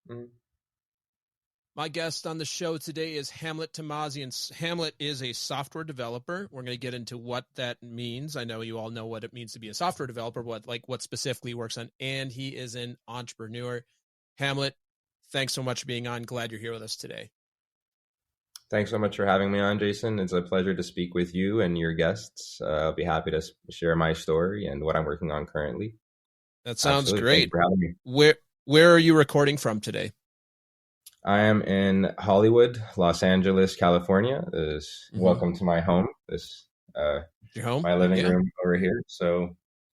Mhm. My guest on the show today is Hamlet Tamazian. Hamlet is a software developer. We're going to get into what that means. I know you all know what it means to be a software developer, what specifically he works on, and he is an entrepreneur. Hamlet, thanks so much for being on. Glad you're here with us today. Thanks so much for having me on, Jason. It's a pleasure to speak with you and your guests. I'll be happy to share my story and what I'm working on currently. That sounds Absolutely. Thank you great. for having me. Where are you recording from today? I am in Hollywood, Los Angeles, California. Welcome to my home. Your home? My living room over here. So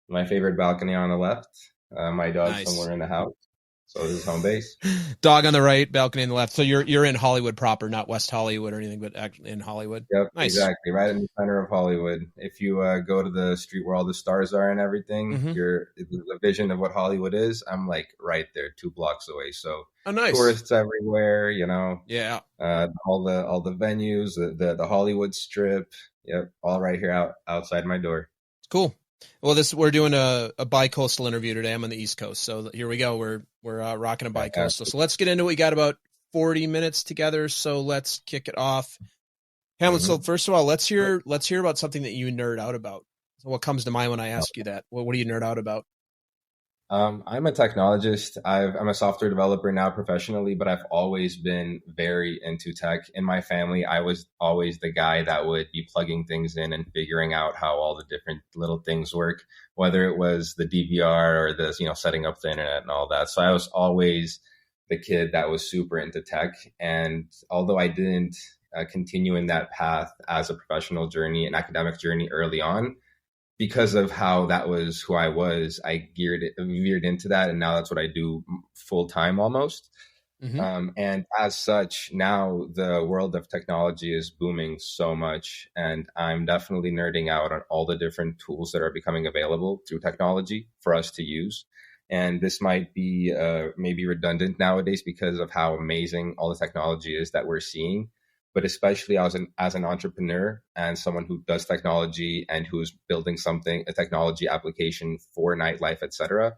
my favorite balcony on the left. My dog somewhere in the house. So this is home base. Dog on the right, balcony on the left. So you're in Hollywood proper, not West Hollywood or anything, but actually in Hollywood. Yep, nice. Exactly. Right in the center of Hollywood. If you go to the street where all the stars are and everything, you're the vision of what Hollywood is. I'm like right there, 2 blocks away. So nice. Tourists everywhere, Yeah. All the venues, the Hollywood Strip. Yep, all right here outside my door. Cool. Well, we're doing a bi-coastal interview today. I'm on the East Coast, so here we go. We're rocking a bi-coastal. So let's get into it. We got about 40 minutes together, so let's kick it off. Hamlet, so first of all, let's hear about something that you nerd out about. So what comes to mind when I ask you that? What do you nerd out about? I'm a technologist. I'm a software developer now professionally, but I've always been very into tech. In my family, I was always the guy that would be plugging things in and figuring out how all the different little things work, whether it was the DVR or the, setting up the internet and all that. So I was always the kid that was super into tech. And although I didn't continue in that path as a professional journey, an academic journey early on, because of how that was who I was, I veered into that. And now that's what I do full time almost. And as such, now the world of technology is booming so much. And I'm definitely nerding out on all the different tools that are becoming available through technology for us to use. And this might be maybe redundant nowadays because of how amazing all the technology is that we're seeing. But especially as an entrepreneur and someone who does technology and who's building a technology application for nightlife, etc.,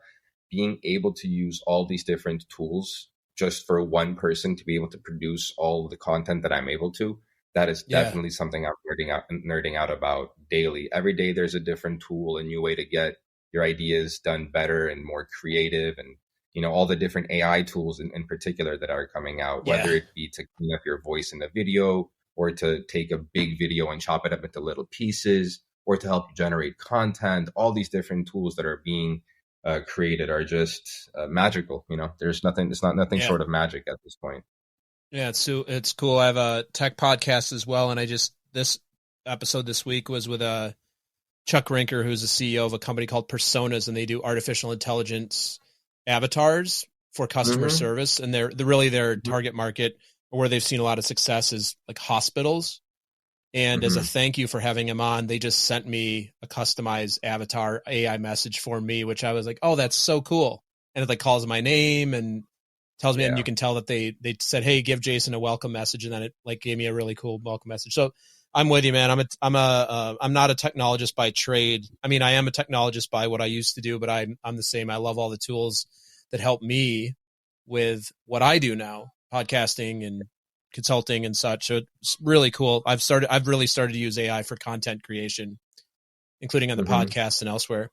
being able to use all these different tools just for one person to be able to produce all the content that I'm able to, that is definitely something I'm nerding out about daily. Every day there's a different tool, a new way to get your ideas done better and more creative, and all the different AI tools in particular that are coming out, whether it be to clean up your voice in a video or to take a big video and chop it up into little pieces or to help generate content. All these different tools that are being created are just magical. It's nothing short of magic at this point. Yeah, it's cool. I have a tech podcast as well. And this episode this week was with Chuck Rinker, who's the CEO of a company called Personas, and they do artificial intelligence avatars for customer service, and they're really their target market, or where they've seen a lot of success, is like hospitals. And as a thank you for having him on, they just sent me a customized avatar AI message for me, which I was like, oh, that's so cool. And it like calls my name and tells me, and you can tell that they said, hey, give Jason a welcome message, and then it like gave me a really cool welcome message. So I'm with you, man. I'm not a technologist by trade. I mean, I am a technologist by what I used to do, but I'm the same. I love all the tools that help me with what I do now, podcasting and consulting and such. So it's really cool. I've really started to use AI for content creation, including on the podcast and elsewhere.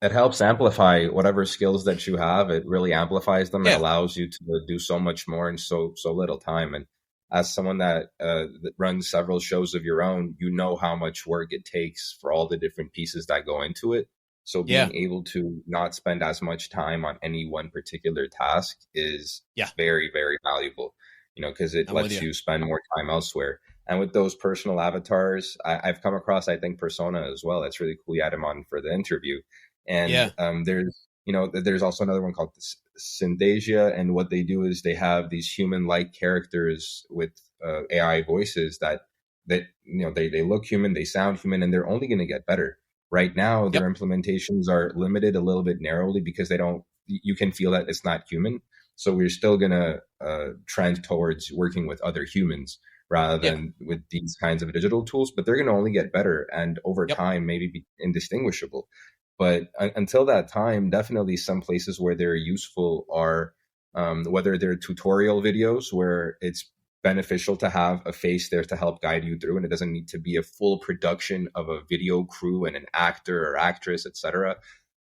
It helps amplify whatever skills that you have. It really amplifies them. It allows you to do so much more in so little time. And as someone that runs several shows of your own, how much work it takes for all the different pieces that go into it. So being able to not spend as much time on any one particular task is very, very valuable, because it lets you spend more time elsewhere. And with those personal avatars, I've come across, I think, Persona as well. That's really cool. You had him on for the interview. And there's also another one called Synthesia. And what they do is they have these human-like characters with AI voices that they look human, they sound human, and they're only going to get better. Right now, their implementations are limited a little bit narrowly because you can feel that it's not human. So we're still going to trend towards working with other humans rather than with these kinds of digital tools, but they're going to only get better and over time maybe be indistinguishable. But until that time, definitely some places where they're useful are whether they're tutorial videos where it's beneficial to have a face there to help guide you through, and it doesn't need to be a full production of a video crew and an actor or actress, etc.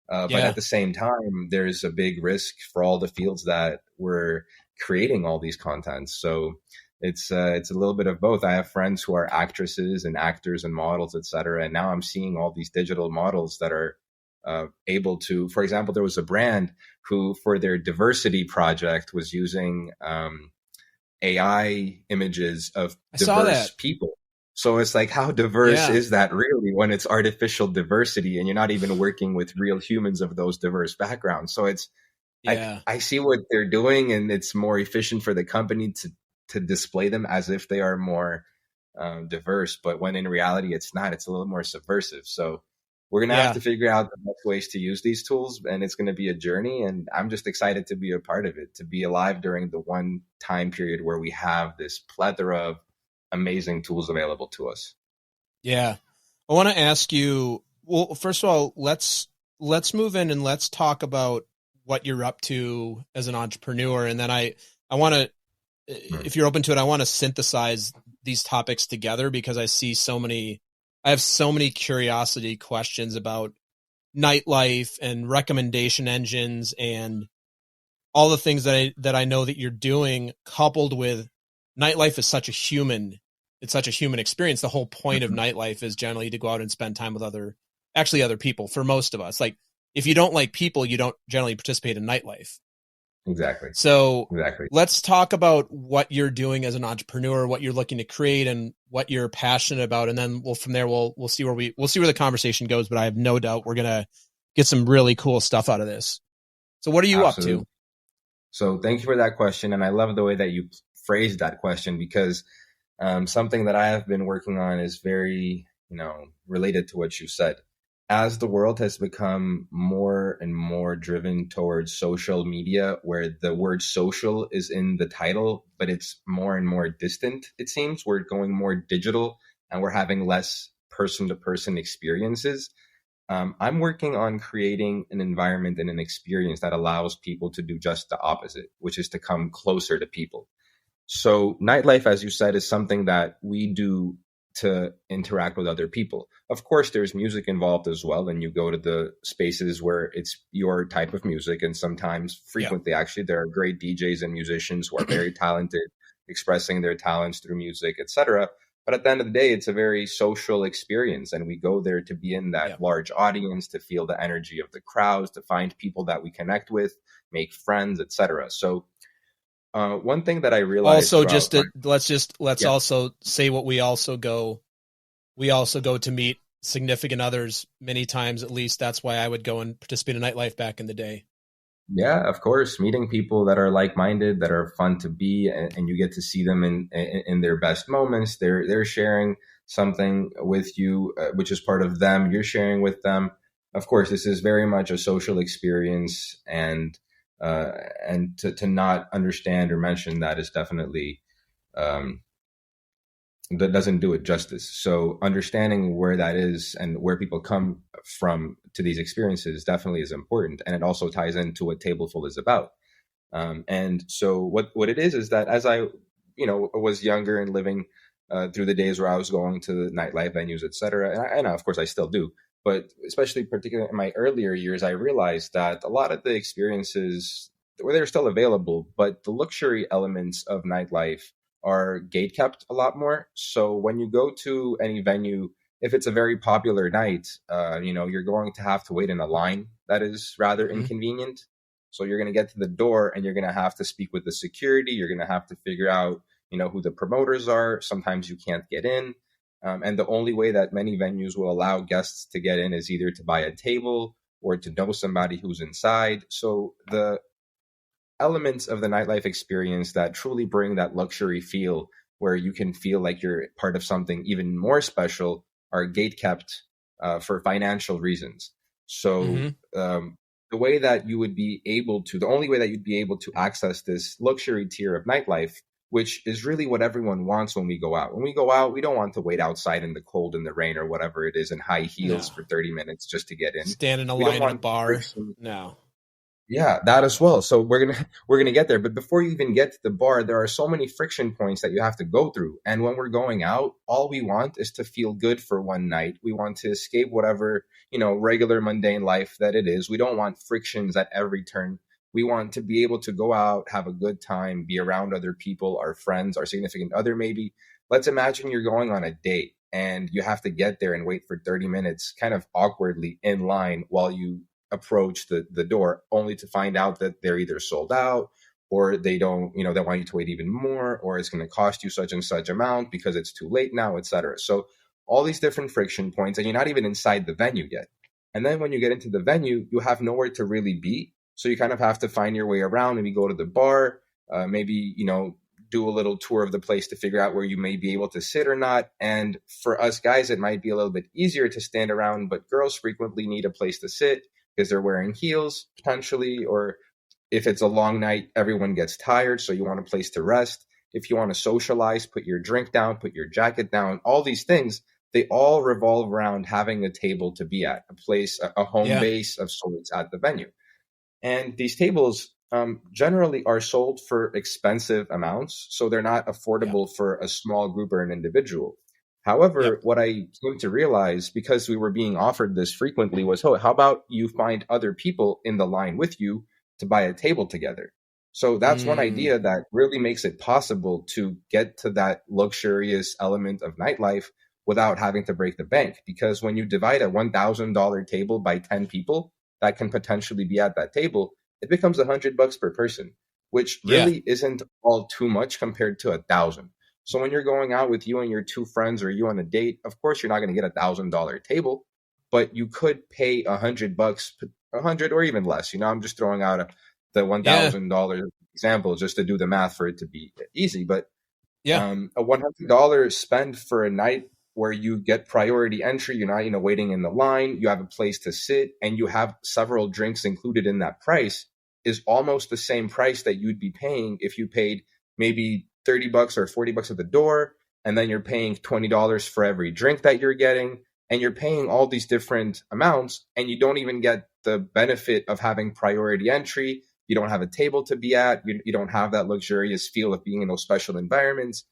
But at the same time, there's a big risk for all the fields that we're creating all these contents. So it's a little bit of both. I have friends who are actresses and actors and models, etc. And now I'm seeing all these digital models that are able to, for example, there was a brand who for their diversity project was using AI images of diverse people. So it's like, how diverse is that really when it's artificial diversity and you're not even working with real humans of those diverse backgrounds? So it's, I see what they're doing, and it's more efficient for the company to display them as if they are more diverse. But when in reality, it's not. It's a little more subversive. So we're going to have to figure out the best ways to use these tools, and it's going to be a journey. And I'm just excited to be a part of it, to be alive during the one time period where we have this plethora of amazing tools available to us. Yeah. I want to ask you, well, first of all, let's move in and let's talk about what you're up to as an entrepreneur. And then I want to, if you're open to it, I want to synthesize these topics together because I have so many curiosity questions about nightlife and recommendation engines and all the things that I know that you're doing, coupled with nightlife is such a human experience. The whole point of nightlife is generally to go out and spend time with other people for most of us. Like if you don't like people, you don't generally participate in nightlife. Exactly. So let's talk about what you're doing as an entrepreneur, what you're looking to create and what you're passionate about. And then we'll see where the conversation goes, but I have no doubt we're going to get some really cool stuff out of this. So what are you up to? So thank you for that question. And I love the way that you phrased that question because something that I have been working on is very, related to what you said. As the world has become more and more driven towards social media, where the word social is in the title, but it's more and more distant, it seems. We're going more digital and we're having less person-to-person experiences. I'm working on creating an environment and an experience that allows people to do just the opposite, which is to come closer to people. So nightlife, as you said, is something that we do to interact with other people. Of course, there's music involved as well, and you go to the spaces where it's your type of music, and sometimes, frequently, actually, there are great DJs and musicians who are very talented, expressing their talents through music, etc. But at the end of the day, it's a very social experience, and we go there to be in that large audience, to feel the energy of the crowds, to find people that we connect with, make friends, etc. So one thing that I realized also let's also say what we also go to meet significant others many times. At least that's why I would go and participate in nightlife back in the day. Yeah, of course, meeting people that are like-minded, that are fun to be, and you get to see them in their best moments. They're sharing something with you, which is part of them. You're sharing with them. Of course, this is very much a social experience, and to not understand or mention that is definitely that doesn't do it justice. So understanding where that is and where people come from to these experiences definitely is important, and it also ties into what Tableful is about. And so what it is that as I was younger and living through the days where I was going to the nightlife venues, etc., and of course I still do. But especially particularly in my earlier years, I realized that a lot of the experiences, they're still available, but the luxury elements of nightlife are gatekept a lot more. So when you go to any venue, if it's a very popular night, you're going to have to wait in a line that is rather inconvenient. So you're going to get to the door and you're going to have to speak with the security. You're going to have to figure out, who the promoters are. Sometimes you can't get in. And the only way that many venues will allow guests to get in is either to buy a table or to know somebody who's inside. So the elements of the nightlife experience that truly bring that luxury feel, where you can feel like you're part of something even more special, are gatekept for financial reasons. So the only way that you'd be able to access this luxury tier of nightlife, which is really what everyone wants when we go out. When we go out, we don't want to wait outside in the cold and the rain or whatever it is in high heels for 30 minutes just to get in. Stand in a line at a bar. No. Yeah, that as well. So we're gonna get there. But before you even get to the bar, there are so many friction points that you have to go through. And when we're going out, all we want is to feel good for one night. We want to escape whatever, regular mundane life that it is. We don't want frictions at every turn. We want to be able to go out, have a good time, be around other people, our friends, our significant other maybe. Let's imagine you're going on a date and you have to get there and wait for 30 minutes kind of awkwardly in line while you approach the door, only to find out that they're either sold out, or they don't, they want you to wait even more, or it's going to cost you such and such amount because it's too late now, etc. So all these different friction points, and you're not even inside the venue yet. And then when you get into the venue, you have nowhere to really be. So you kind of have to find your way around. Maybe go to the bar, maybe, do a little tour of the place to figure out where you may be able to sit or not. And for us guys, it might be a little bit easier to stand around, but girls frequently need a place to sit because they're wearing heels potentially, or if it's a long night, everyone gets tired, so you want a place to rest. If you want to socialize, put your drink down, put your jacket down, all these things, they all revolve around having a table to be at, a place, a home Yeah. base of sorts at the venue. And these tables generally are sold for expensive amounts, so they're not Yep. affordable for a small group or an individual. Yep. However, what I came to realize, because we were being offered this frequently, was, oh, how about you find other people in the line with you to buy a table together? So that's one Mm, idea that really makes it possible to get to that luxurious element of nightlife without having to break the bank. Because when you divide a $1,000 table by 10 people that can potentially be at that table, it becomes $100 per person, which yeah. really isn't all too much compared to 1,000. So when you're going out with you and your two friends, or you on a date, of course you're not going to get $1,000 table, but you could pay $100, 100 or even less. I'm just throwing out the Yeah. $1,000 example just to do the math for it to be easy. But Yeah. a $100 spend for a night where you get priority entry, you're not, waiting in the line, you have a place to sit, and you have several drinks included in that price, is almost the same price that you'd be paying if you paid maybe $30 or $40 at the door, and then you're paying $20 for every drink that you're getting, and you're paying all these different amounts, and you don't even get the benefit of having priority entry. You don't have a table to be at. You don't have that luxurious feel of being in those special environments.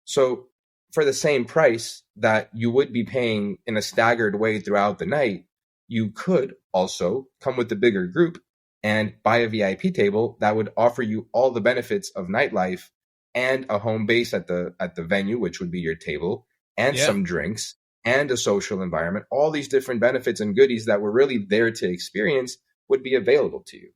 So for the same price that you would be paying in a staggered way throughout the night, you could also come with the bigger group and buy a VIP table that would offer you all the benefits of nightlife and a home base at the venue, which would be your table, and Yeah. some drinks and a social environment. All these different benefits and goodies that were really there to experience would be available to you.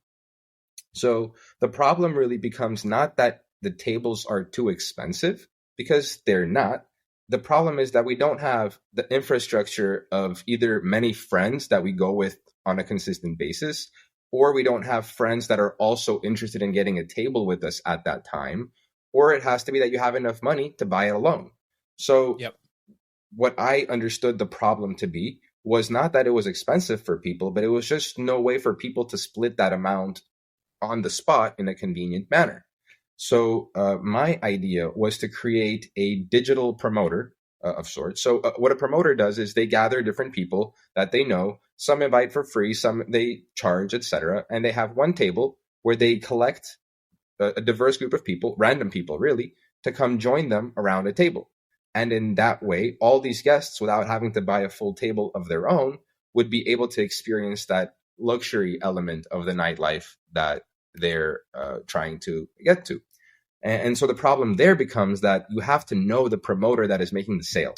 So the problem really becomes not that the tables are too expensive, because they're not. The problem is that we don't have the infrastructure of either many friends that we go with on a consistent basis, or we don't have friends that are also interested in getting a table with us at that time, or it has to be that you have enough money to buy it alone. So Yep. what I understood the problem to be was not that it was expensive for people, but it was just no way for people to split that amount on the spot in a convenient manner. So my idea was to create a digital promoter of sorts. So what a promoter does is they gather different people that they know. Some invite for free, some they charge, etc. And they have one table where they collect a diverse group of people, random people really, to come join them around a table. And in that way, all these guests, without having to buy a full table of their own, would be able to experience that luxury element of the nightlife that they're trying to get to. And so the problem there becomes that you have to know the promoter that is making the sale.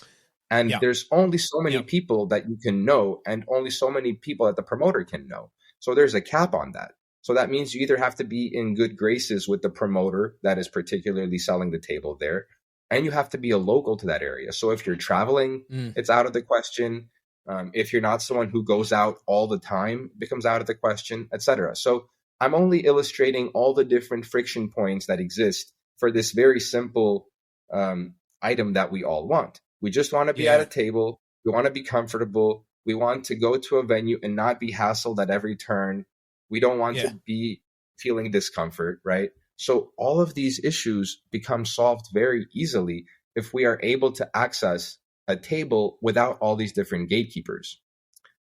And Yep. there's only so many Yep. people that you can know, and only so many people that the promoter can know. So there's a cap on that. So that means you either have to be in good graces with the promoter that is particularly selling the table there, and you have to be a local to that area. So if you're traveling, Mm, it's out of the question. If you're not someone who goes out all the time, it becomes out of the question, etc. So I'm only illustrating all the different friction points that exist for this very simple item that we all want. We just want to be at yeah. a table. We want to be comfortable. We want to go to a venue and not be hassled at every turn. We don't want to Yeah. be feeling discomfort, right? So all of these issues become solved very easily if we are able to access a table without all these different gatekeepers.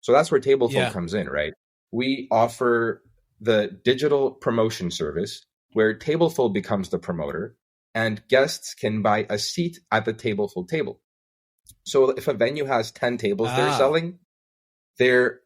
So that's where Tableful Yeah. comes in, right? We offer the digital promotion service where Tableful becomes the promoter and guests can buy a seat at the Tableful table. So if a venue has 10 tables they're selling, they're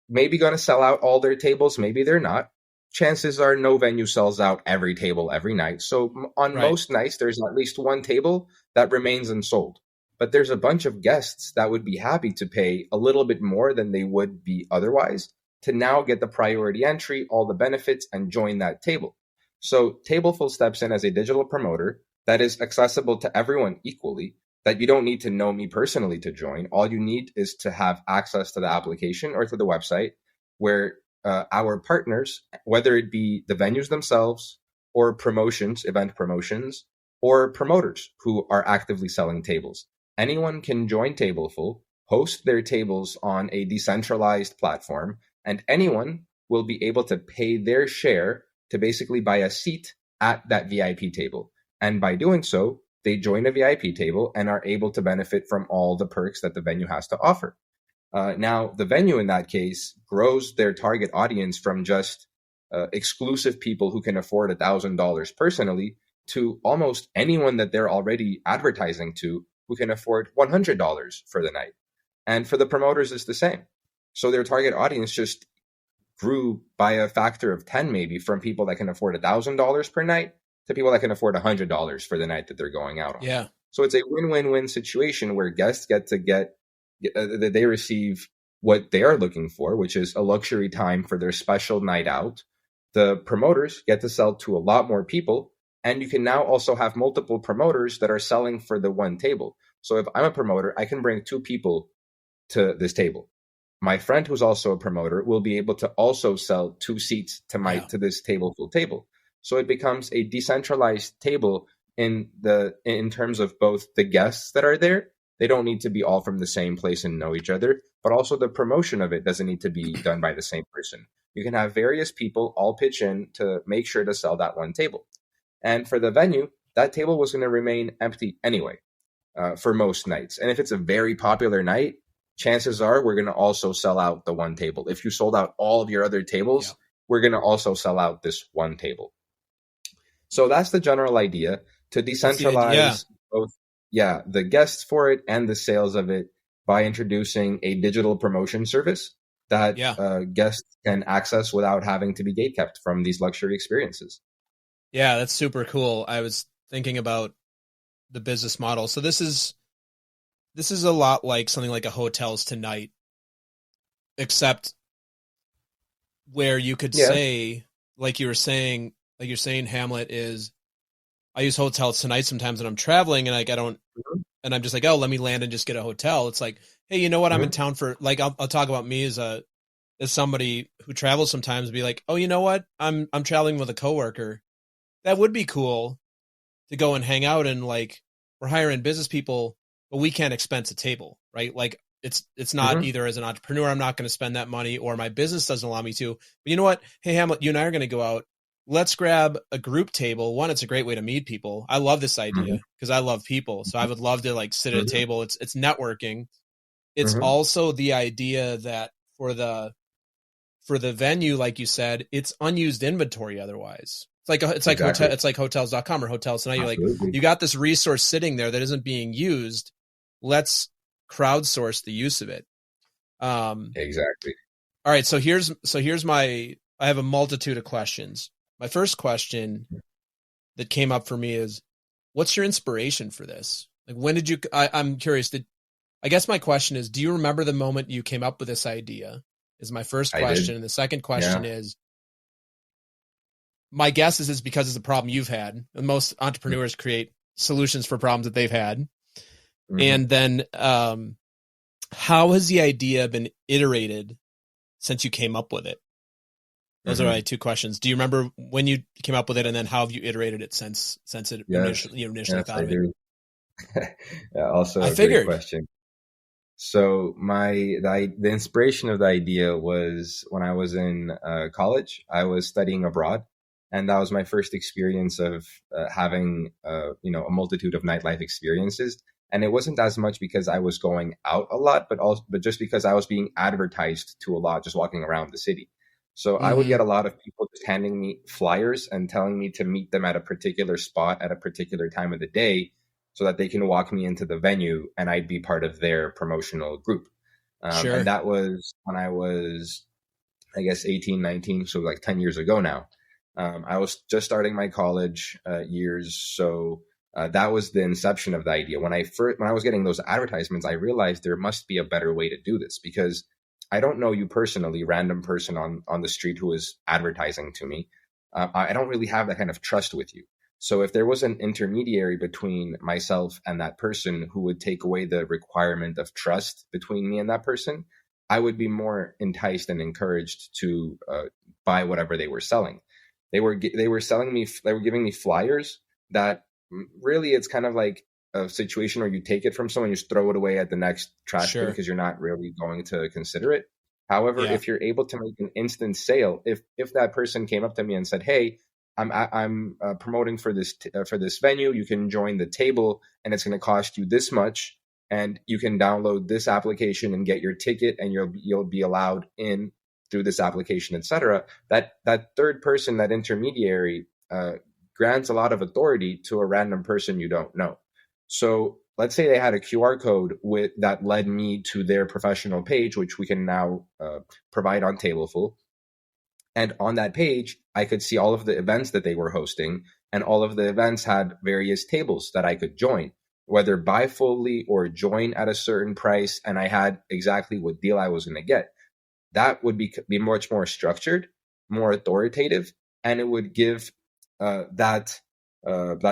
maybe going to sell out all their tables, maybe they're not. Chances are no venue sells out every table every night. So on most nights, there's at least one table that remains unsold. But there's a bunch of guests that would be happy to pay a little bit more than they would be otherwise to now get the priority entry, all the benefits, and join that table. So Tableful steps in as a digital promoter that is accessible to everyone equally, that you don't need to know me personally to join. All you need is to have access to the application or to the website where our partners, whether it be the venues themselves or promotions, event promotions, or promoters who are actively selling tables. Anyone can join Tableful, host their tables on a decentralized platform, and anyone will be able to pay their share to basically buy a seat at that VIP table. And by doing so, they join a VIP table and are able to benefit from all the perks that the venue has to offer. Now, the venue in that case grows their target audience from just exclusive people who can afford $1,000 personally to almost anyone that they're already advertising to who can afford $100 for the night. And for the promoters, it's the same. So their target audience just grew by a factor of 10 maybe, from people that can afford $1,000 per night to people that can afford $100 for the night that they're going out on. Yeah. So it's a win-win-win situation where guests they receive what they are looking for, which is a luxury time for their special night out. The promoters get to sell to a lot more people, and you can now also have multiple promoters that are selling for the one table. So if I'm a promoter, I can bring 2 people to this table. My friend who's also a promoter will be able to also sell 2 seats to this Tableful table. So it becomes a decentralized table in terms of both the guests that are there. They don't need to be all from the same place and know each other, but also the promotion of it doesn't need to be done by the same person. You can have various people all pitch in to make sure to sell that one table. And for the venue, that table was going to remain empty anyway for most nights. And if it's a very popular night, chances are we're going to also sell out the one table. If you sold out all of your other tables, we're going to also sell out this one table. So that's the general idea, to decentralize both the guests for it and the sales of it by introducing a digital promotion service that guests can access without having to be gatekept from these luxury experiences. Yeah, that's super cool. I was thinking about the business model. So this is a lot like something like a Hotels Tonight, except where you could say, like you're saying, Hamlet, is I use Hotels Tonight sometimes when I'm traveling and and I'm just like, oh, let me land and just get a hotel. It's like, hey, you know what? I'm in town for, like, I'll talk about me as somebody who travels sometimes, be like, oh, you know what? I'm traveling with a coworker. That would be cool to go and hang out, and like, we're hiring business people, but we can't expense a table, right? Like it's not either as an entrepreneur, I'm not going to spend that money, or my business doesn't allow me to. But you know what? Hey, Hamlet, you and I are going to go out. Let's grab a group table. One, it's a great way to meet people. I love this idea because I love people. So I would love to like sit at a table. It's networking. It's also the idea that for the venue, like you said, it's unused inventory otherwise. It's like hotels.com or Hotels Tonight. You're like, you got this resource sitting there that isn't being used. Let's crowdsource the use of it. Exactly. All right. So here's I have a multitude of questions. My first question that came up for me is, what's your inspiration for this? Like, when did you, I'm curious, I guess my question is, do you remember the moment you came up with this idea? Is my first question. And the second question is, my guess is it's because it's a problem you've had. And most entrepreneurs create solutions for problems that they've had. And then how has the idea been iterated since you came up with it? Those are my 2 questions. Do you remember when you came up with it, and then how have you iterated it since it initially thought of it? Also a great question. So the inspiration of the idea was when I was in college. I was studying abroad, and that was my first experience of having a multitude of nightlife experiences. And it wasn't as much because I was going out a lot, but just because I was being advertised to a lot, just walking around the city. So I would Mm-hmm. get a lot of people just handing me flyers and telling me to meet them at a particular spot at a particular time of the day so that they can walk me into the venue and I'd be part of their promotional group. And Sure. that was when I was, I guess, 18, 19, so like 10 years ago now. I was just starting my college years. So that was the inception of the idea. When I was getting those advertisements, I realized there must be a better way to do this because I don't know you personally, random person on the street who is advertising to me. I don't really have that kind of trust with you. So if there was an intermediary between myself and that person who would take away the requirement of trust between me and that person, I would be more enticed and encouraged to buy whatever they were selling. They were giving me flyers that really it's kind of like a situation where you take it from someone, you just throw it away at the next trash bin Sure. because you're not really going to consider it. However, Yeah. if you're able to make an instant sale, if that person came up to me and said, "Hey, I'm promoting for this venue. You can join the table, and it's going to cost you this much, and you can download this application and get your ticket, and you'll be allowed in through this application, etc." That third person, that intermediary, grants a lot of authority to a random person you don't know. So let's say they had a QR code that led me to their professional page, which we can now provide on Tableful. And on that page, I could see all of the events that they were hosting, and all of the events had various tables that I could join, whether buy fully or join at a certain price. And I had exactly what deal I was going to get. That would be much more structured, more authoritative, and it would give that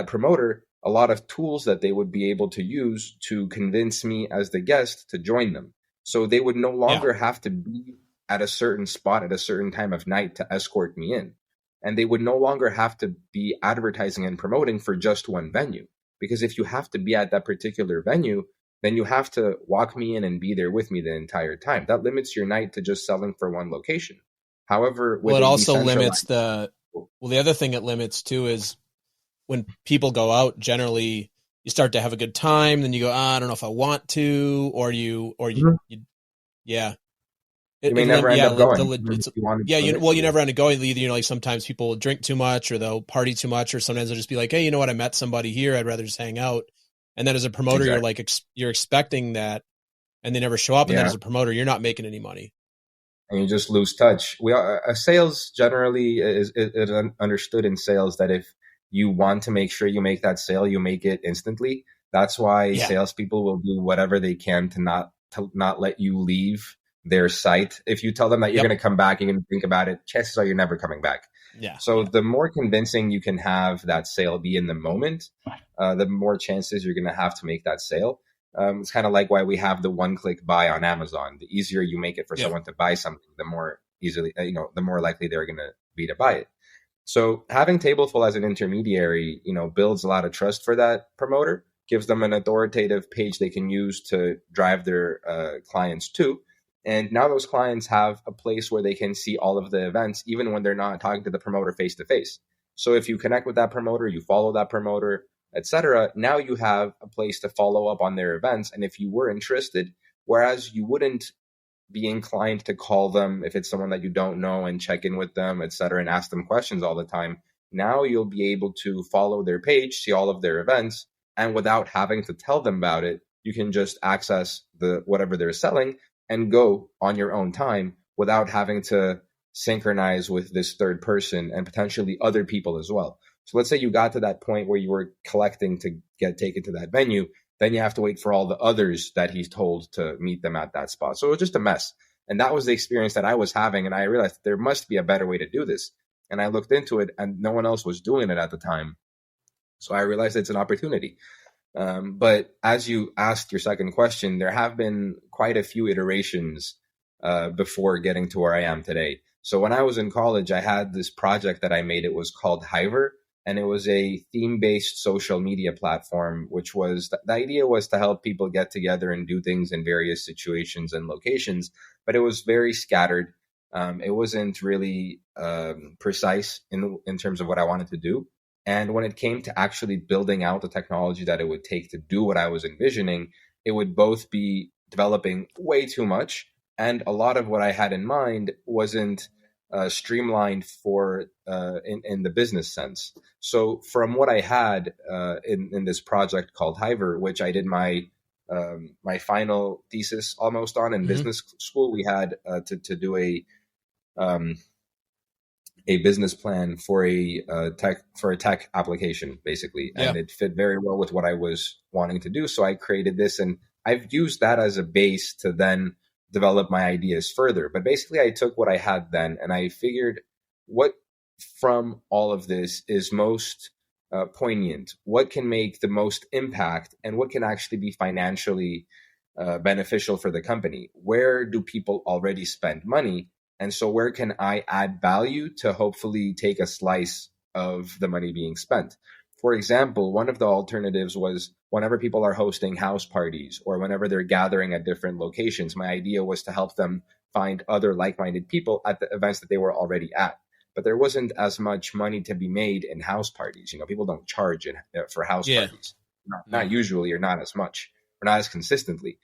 promoter a lot of tools that they would be able to use to convince me as the guest to join them. So they would no Yeah. longer have to be at a certain spot at a certain time of night to escort me in. And they would no longer have to be advertising and promoting for just one venue. Because if you have to be at that particular venue, then you have to walk me in and be there with me the entire time. That limits your night to just selling for one location. However, Well, with it a also limits decentralized, the other thing it limits too is when people go out, generally you start to have a good time, then you go, I don't know if I want to, Mhm. yeah. You may never end up going even It's if you wanted yeah, to you initially. never end up going either. Like sometimes people drink too much or they'll party too much, or sometimes they'll just be like, hey, you know what? I met somebody here. I'd rather just hang out. And then as a promoter, you're Exactly. like, you're expecting that and they never show up. And then Yeah. as a promoter, you're not making any money. And you just lose touch. Sales generally is understood in sales that if you want to make sure you make that sale, you make it instantly. That's why Yeah. salespeople will do whatever they can to not let you leave their site. If you tell them that you're Yep. going to come back, you're going to think about it, chances are you're never coming back. Yeah. So the more convincing you can have that sale be in the moment, the more chances you're going to have to make that sale. It's kind of like why we have the one-click buy on Amazon. The easier you make it for Yep. someone to buy something, the more easily, the more likely they're going to be to buy it. So having Tableful as an intermediary, builds a lot of trust for that promoter, gives them an authoritative page they can use to drive their clients to. And now those clients have a place where they can see all of the events, even when they're not talking to the promoter face to face. So if you connect with that promoter, you follow that promoter, etc., now you have a place to follow up on their events. And if you were interested, whereas you wouldn't be inclined to call them if it's someone that you don't know and check in with them, etc., and ask them questions all the time, now you'll be able to follow their page, see all of their events, and without having to tell them about it, you can just access whatever they're selling and go on your own time without having to synchronize with this third person and potentially other people as well. So let's say you got to that point where you were collecting to get taken to that venue, then you have to wait for all the others that he's told to meet them at that spot. So it was just a mess. And that was the experience that I was having. And I realized there must be a better way to do this. And I looked into it and no one else was doing it at the time. So I realized it's an opportunity. But as you asked your second question, there have been quite a few iterations before getting to where I am today. So when I was in college, I had this project that I made. It was called Hiver, and it was a theme-based social media platform, which was the idea was to help people get together and do things in various situations and locations, but it was very scattered. It wasn't really precise in terms of what I wanted to do. And when it came to actually building out the technology that it would take to do what I was envisioning, it would both be developing way too much, and a lot of what I had in mind wasn't streamlined for in the business sense. So from what I had in this project called Hiver, which I did my final thesis almost on in business school, we had to do a business plan for a tech application, basically, and it fit very well with what I was wanting to do. So I created this, and I've used that as a base to then develop my ideas further. But basically, I took what I had then, and I figured what from all of this is most poignant, what can make the most impact, and what can actually be financially beneficial for the company. Where do people already spend money? And so where can I add value to hopefully take a slice of the money being spent? For example, one of the alternatives was whenever people are hosting house parties or whenever they're gathering at different locations, my idea was to help them find other like-minded people at the events that they were already at. But there wasn't as much money to be made in house parties. People don't charge for house parties, not usually, or not as much, or not as consistently.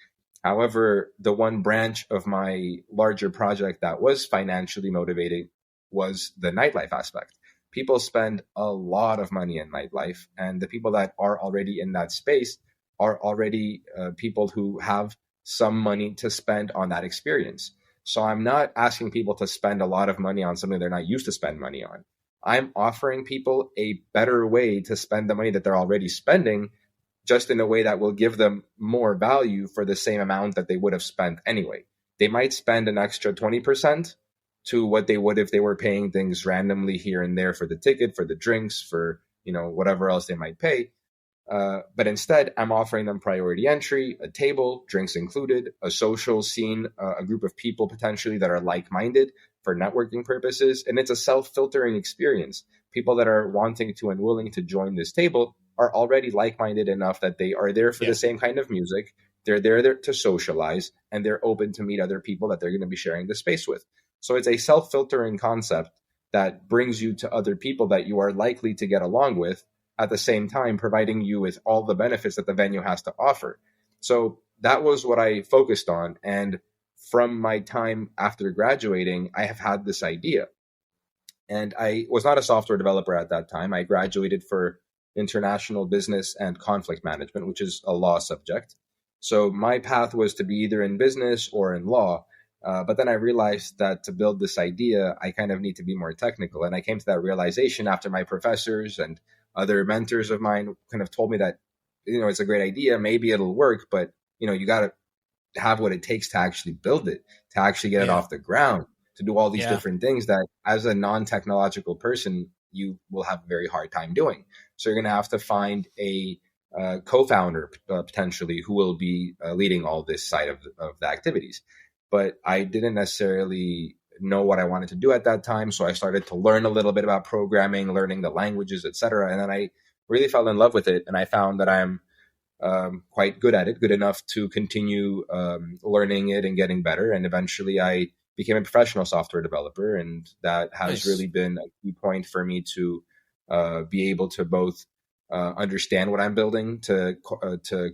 However, the one branch of my larger project that was financially motivating was the nightlife aspect. People spend a lot of money in nightlife, and the people that are already in that space are already people who have some money to spend on that experience. So I'm not asking people to spend a lot of money on something they're not used to spend money on. I'm offering people a better way to spend the money that they're already spending, just in a way that will give them more value for the same amount that they would have spent anyway. They might spend an extra 20% to what they would if they were paying things randomly here and there for the ticket, for the drinks, for whatever else they might pay. But instead, I'm offering them priority entry, a table, drinks included, a social scene, a group of people potentially that are like-minded for networking purposes. And it's a self-filtering experience. People that are wanting to and willing to join this table are already like-minded enough that they are there for the same kind of music. They're there to socialize, and they're open to meet other people that they're going to be sharing the space with. So it's a self-filtering concept that brings you to other people that you are likely to get along with, at the same time providing you with all the benefits that the venue has to offer. So that was what I focused on. And from my time after graduating, I have had this idea. And I was not a software developer at that time. I graduated for international business and conflict management, which is a law subject. So my path was to be either in business or in law. But then I realized that to build this idea, I kind of need to be more technical. And I came to that realization after my professors and other mentors of mine kind of told me that, it's a great idea. Maybe it'll work, but, you got to have what it takes to actually build it, to actually get it off the ground, to do all these different things that as a non-technological person, you will have a very hard time doing. So you're going to have to find a co-founder potentially who will be leading all this side of the activities. But I didn't necessarily know what I wanted to do at that time. So I started to learn a little bit about programming, learning the languages, etc. And then I really fell in love with it. And I found that I'm quite good at it, good enough to continue learning it and getting better. And eventually I became a professional software developer. And that has really been a key point for me to be able to both understand what I'm building, to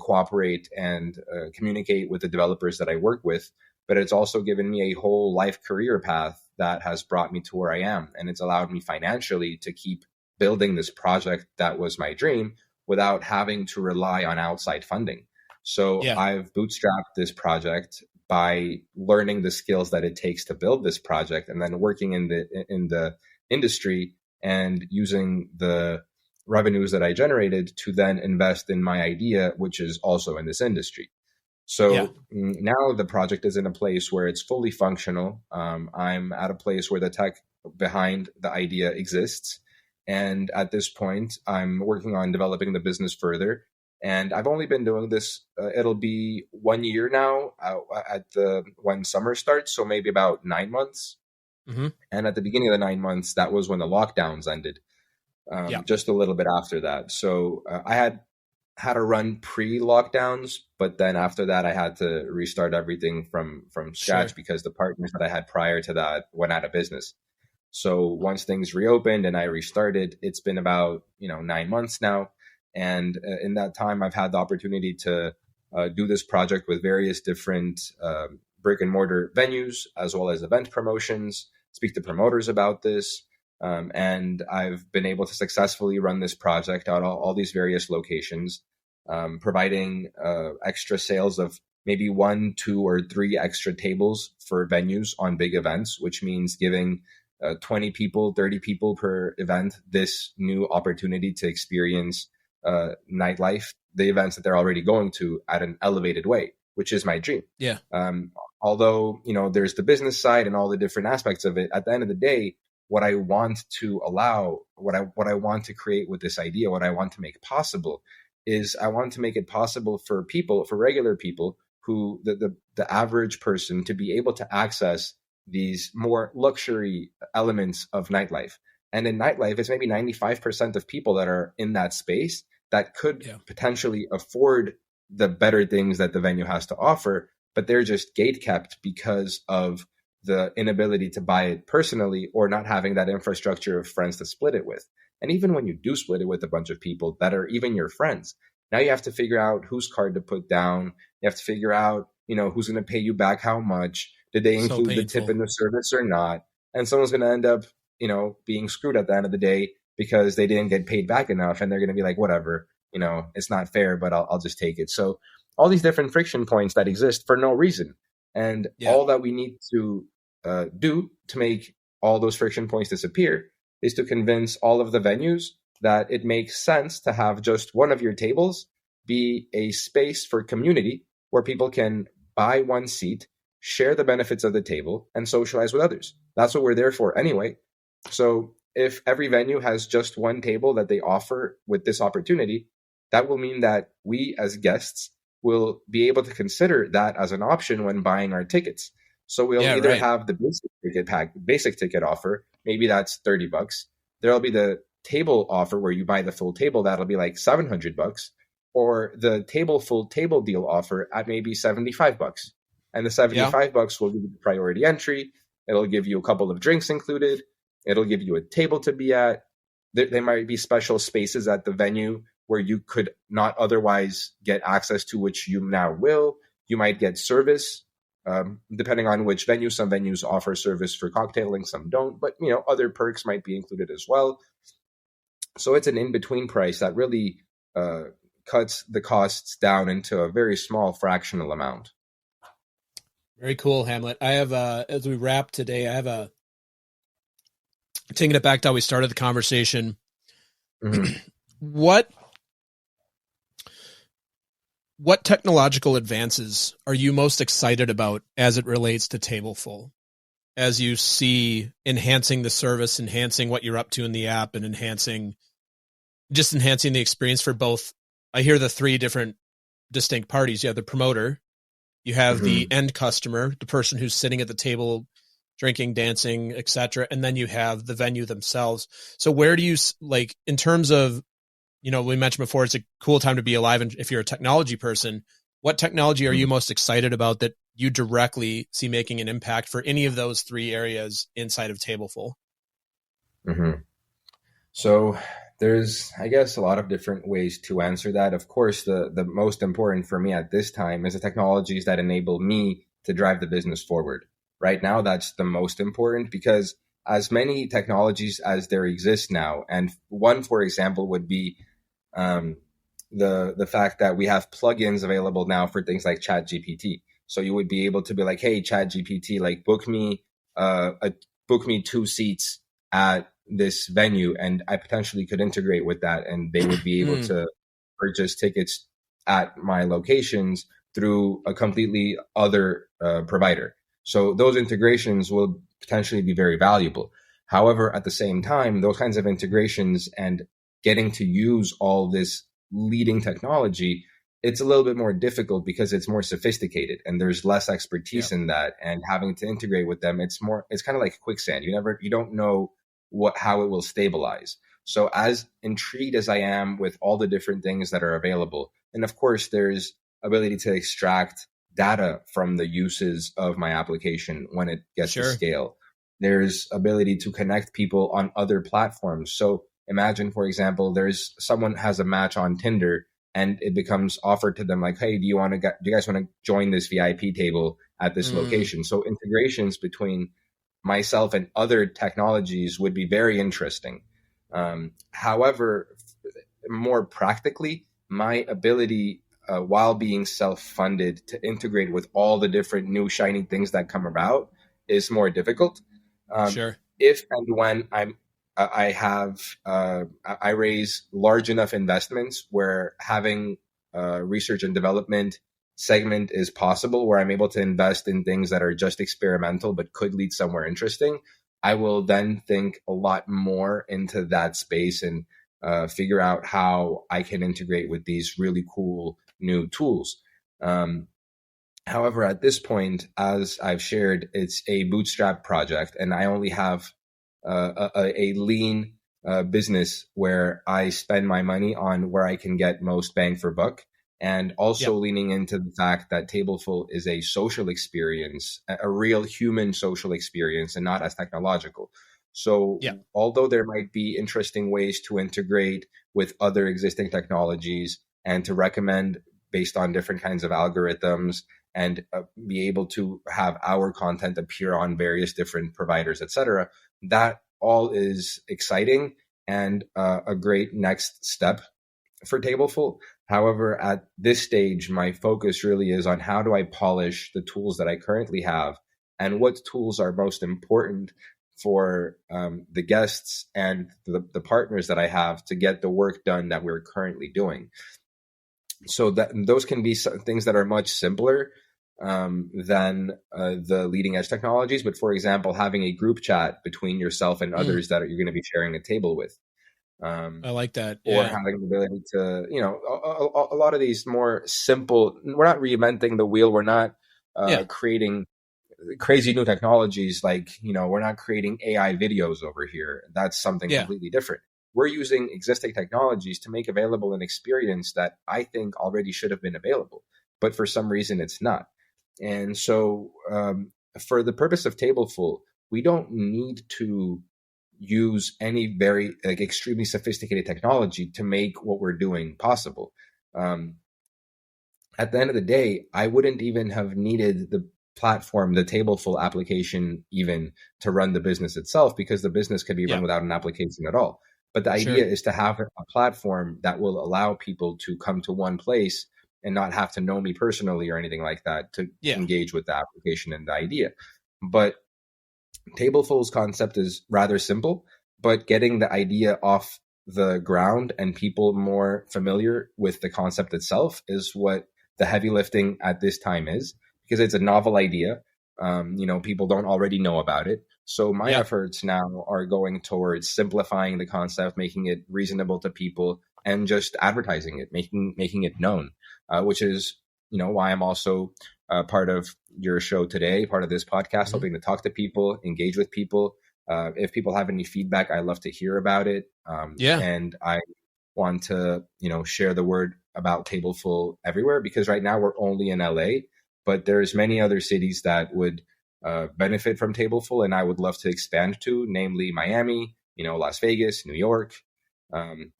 cooperate and communicate with the developers that I work with. But it's also given me a whole life career path that has brought me to where I am. And it's allowed me financially to keep building this project that was my dream without having to rely on outside funding. So I've bootstrapped this project by learning the skills that it takes to build this project, and then working in the industry and using the revenues that I generated to then invest in my idea, which is also in this industry. So now the project is in a place where it's fully functional. I'm at a place where the tech behind the idea exists. And at this point, I'm working on developing the business further. And I've only been doing this, it'll be 1 year now when summer starts. So maybe about 9 months. Mm-hmm. And at the beginning of the 9 months, that was when the lockdowns ended, just a little bit after that. So I had to run pre-lockdowns, but then after that, I had to restart everything from scratch because the partners that I had prior to that went out of business. So once things reopened and I restarted, it's been about 9 months now. And in that time, I've had the opportunity to do this project with various different brick and mortar venues, as well as event promotions, speak to promoters about this. And I've been able to successfully run this project out all these various locations, providing extra sales of maybe 1, 2, or 3 extra tables for venues on big events, which means giving 20 people, 30 people per event this new opportunity to experience nightlife, the events that they're already going to, at an elevated way, which is my dream. Yeah. Although, there's the business side and all the different aspects of it, at the end of the day, what I want to allow, what I want to create with this idea, what I want to make possible is I want to make it possible for people, for regular people, who the average person, to be able to access these more luxury elements of nightlife. And in nightlife, it's maybe 95% of people that are in that space that could potentially afford the better things that the venue has to offer, but they're just gate-kept because of the inability to buy it personally, or not having that infrastructure of friends to split it with. And even when you do split it with a bunch of people that are even your friends, now you have to figure out whose card to put down. You have to figure out, who's going to pay you back how much. Did they include the tip in the service or not? And someone's going to end up, being screwed at the end of the day because they didn't get paid back enough. And they're going to be like, whatever, it's not fair, but I'll just take it. So all these different friction points that exist for no reason. And all that we need to do to make all those friction points disappear is to convince all of the venues that it makes sense to have just one of your tables be a space for community where people can buy one seat, share the benefits of the table, and socialize with others. That's what we're there for anyway. So if every venue has just one table that they offer with this opportunity, that will mean that we as guests will be able to consider that as an option when buying our tickets. So we'll either have the basic ticket offer, maybe that's $30. There'll be the table offer where you buy the full table, that'll be like $700, or the Tableful table deal offer at maybe $75. And the $75 will give you the priority entry. It'll give you a couple of drinks included. It'll give you a table to be at. There might be special spaces at the venue where you could not otherwise get access to, which you now will. You might get service, depending on which venue. Some venues offer service for cocktailing, some don't. But, other perks might be included as well. So it's an in-between price that really cuts the costs down into a very small fractional amount. Very cool, Hamlet. I have, as we wrap today, taking it back to how we started the conversation. Mm-hmm. What technological advances are you most excited about as it relates to Tableful? As you see enhancing the service, enhancing what you're up to in the app, and enhancing the experience for both. I hear the 3 different distinct parties. You have the promoter, you have the end customer, the person who's sitting at the table, drinking, dancing, etc. And then you have the venue themselves. So where do you, like, in terms of, we mentioned before, it's a cool time to be alive. And if you're a technology person, what technology are you most excited about that you directly see making an impact for any of those 3 areas inside of Tableful? So there's, I guess, a lot of different ways to answer that. Of course, the most important for me at this time is the technologies that enable me to drive the business forward. Right now, that's the most important, because as many technologies as there exist now, and one, for example, would be the fact that we have plugins available now for things like ChatGPT. So you would be able to be like, hey, ChatGPT, like book me 2 seats at this venue, and I potentially could integrate with that, and they would be able to purchase tickets at my locations through a completely other provider. So those integrations will potentially be very valuable. However, at the same time, those kinds of integrations and getting to use all this leading technology, it's a little bit more difficult because it's more sophisticated and there's less expertise in that, and having to integrate with them, it's kind of like quicksand. You don't know how it will stabilize. So as intrigued as I am with all the different things that are available, and of course there's ability to extract data from the uses of my application when it gets to scale. There's ability to connect people on other platforms. So imagine, for example, someone has a match on Tinder and it becomes offered to them like, hey, do you guys want to join this VIP table at this location? So integrations between myself and other technologies would be very interesting. However, more practically, my ability, while being self-funded, to integrate with all the different new shiny things that come about is more difficult. Sure. If and when I raise large enough investments where having research and development segment is possible, where I'm able to invest in things that are just experimental but could lead somewhere interesting, I will then think a lot more into that space and figure out how I can integrate with these really cool new tools. However, at this point, as I've shared, it's a bootstrap project, and I only have a lean business where I spend my money on where I can get most bang for buck, and also leaning into the fact that Tableful is a social experience, a real human social experience, and not as technological. So although there might be interesting ways to integrate with other existing technologies and to recommend based on different kinds of algorithms and be able to have our content appear on various different providers, etc., that all is exciting and a great next step for Tableful. However, at this stage, my focus really is on how do I polish the tools that I currently have and what tools are most important for the guests and the partners that I have to get the work done that we're currently doing. So that those can be things that are much simpler than the leading edge technologies. But for example, having a group chat between yourself and others that you're going to be sharing a table with. I like that. Or having the ability to, a lot of these more simple, we're not reinventing the wheel. We're not creating crazy new technologies. Like, we're not creating AI videos over here. That's something completely different. We're using existing technologies to make available an experience that I think already should have been available, but for some reason it's not. And so for the purpose of Tableful, we don't need to use any very extremely sophisticated technology to make what we're doing possible. At the end of the day, I wouldn't even have needed the platform, the Tableful application, even to run the business itself, because the business could be run without an application at all. But the idea is to have a platform that will allow people to come to one place and not have to know me personally or anything like that to engage with the application and the idea. But Tableful's concept is rather simple, but getting the idea off the ground and people more familiar with the concept itself is what the heavy lifting at this time is, because it's a novel idea. People don't already know about it. So my efforts now are going towards simplifying the concept, making it reasonable to people, and just advertising it, making it known, which is, why I'm also part of your show today, part of this podcast, hoping to talk to people, engage with people. If people have any feedback, I love to hear about it. And I want to, share the word about Tableful everywhere, because right now we're only in LA, but there's many other cities that would benefit from Tableful, and I would love to expand to, namely Miami, Las Vegas, New York.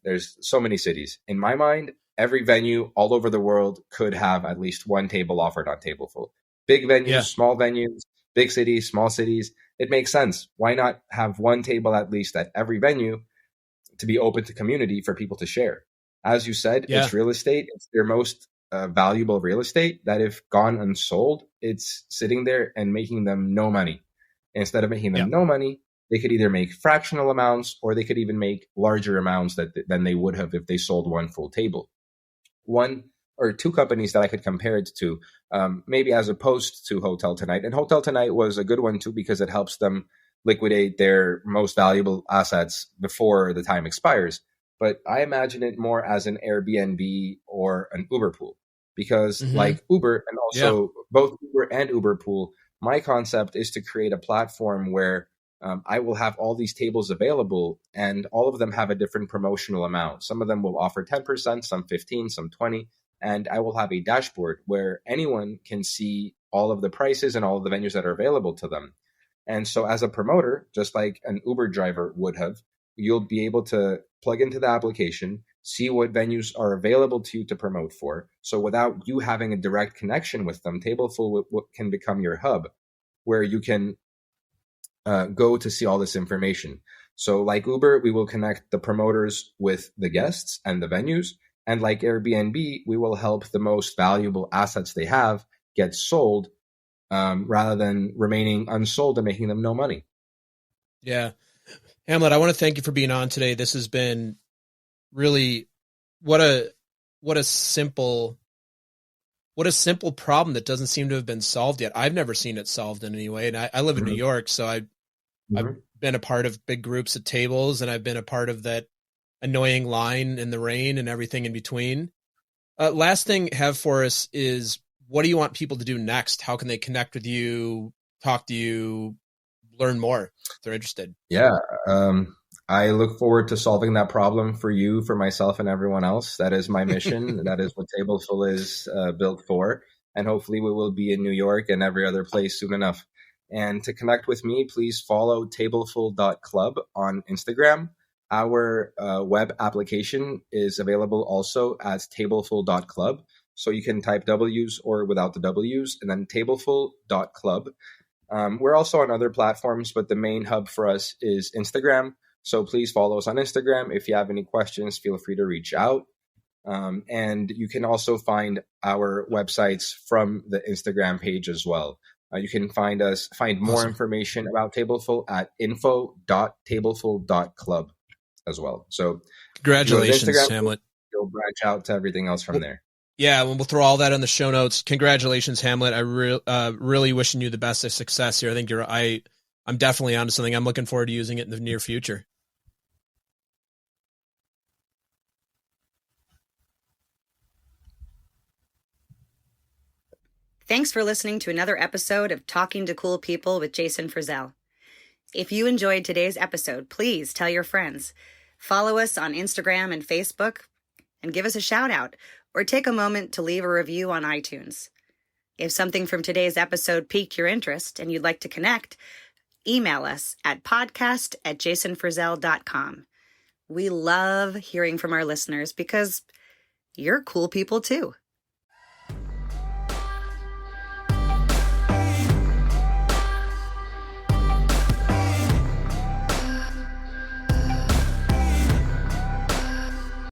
There's so many cities. In my mind, every venue all over the world could have at least one table offered on Tableful. Big venues, small venues, big cities, small cities. It makes sense. Why not have one table at least at every venue to be open to community for people to share? As you said, it's real estate. It's their most valuable real estate that, if gone unsold, it's sitting there and making them no money. Instead of making them no money, they could either make fractional amounts, or they could even make larger amounts than they would have if they sold one full table. One or two companies that I could compare it to, maybe as opposed to Hotel Tonight. And Hotel Tonight was a good one too, because it helps them liquidate their most valuable assets before the time expires. But I imagine it more as an Airbnb or an Uber pool, because like Uber, and also both Uber and Uber pool, my concept is to create a platform where I will have all these tables available, and all of them have a different promotional amount. Some of them will offer 10%, some 15, some 20. And I will have a dashboard where anyone can see all of the prices and all of the venues that are available to them. And so as a promoter, just like an Uber driver would have, you'll be able to plug into the application, see what venues are available to you to promote for. So without you having a direct connection with them, Tableful can become your hub, where you can go to see all this information. So like Uber, we will connect the promoters with the guests and the venues. And like Airbnb, we will help the most valuable assets they have get sold rather than remaining unsold and making them no money. Yeah. Hamlet, I want to thank you for being on today. This has been really what a simple problem that doesn't seem to have been solved yet. I've never seen it solved in any way. And I live in New York, so I've been a part of big groups at tables, and I've been a part of that annoying line in the rain and everything in between. Last thing have for us is, what do you want people to do next? How can they connect with you, talk to you, learn more if they're interested? Yeah. I look forward to solving that problem for you, for myself, and everyone else. That is my mission. That is what Tableful is built for. And hopefully we will be in New York and every other place soon enough. And to connect with me, please follow tableful.club on Instagram. Our web application is available also as tableful.club. So you can type W's or without the W's, and then tableful.club. We're also on other platforms, but the main hub for us is Instagram. So please follow us on Instagram. If you have any questions, feel free to reach out. And you can also find our websites from the Instagram page as well. You can find more information about Tableful at info.tableful.club as well. So congratulations, Hamlet. You'll branch out to everything else from there. Yeah, we'll throw all that in the show notes. Congratulations, Hamlet. I really wishing you the best of success here. I think I'm definitely onto something. I'm looking forward to using it in the near future. Thanks for listening to another episode of Talking to Cool People with Jason Frizzell. If you enjoyed today's episode, please tell your friends. Follow us on Instagram and Facebook, and give us a shout out, or take a moment to leave a review on iTunes. If something from today's episode piqued your interest and you'd like to connect, email us at podcast@jasonfrizzell.com. We love hearing from our listeners because you're cool people too.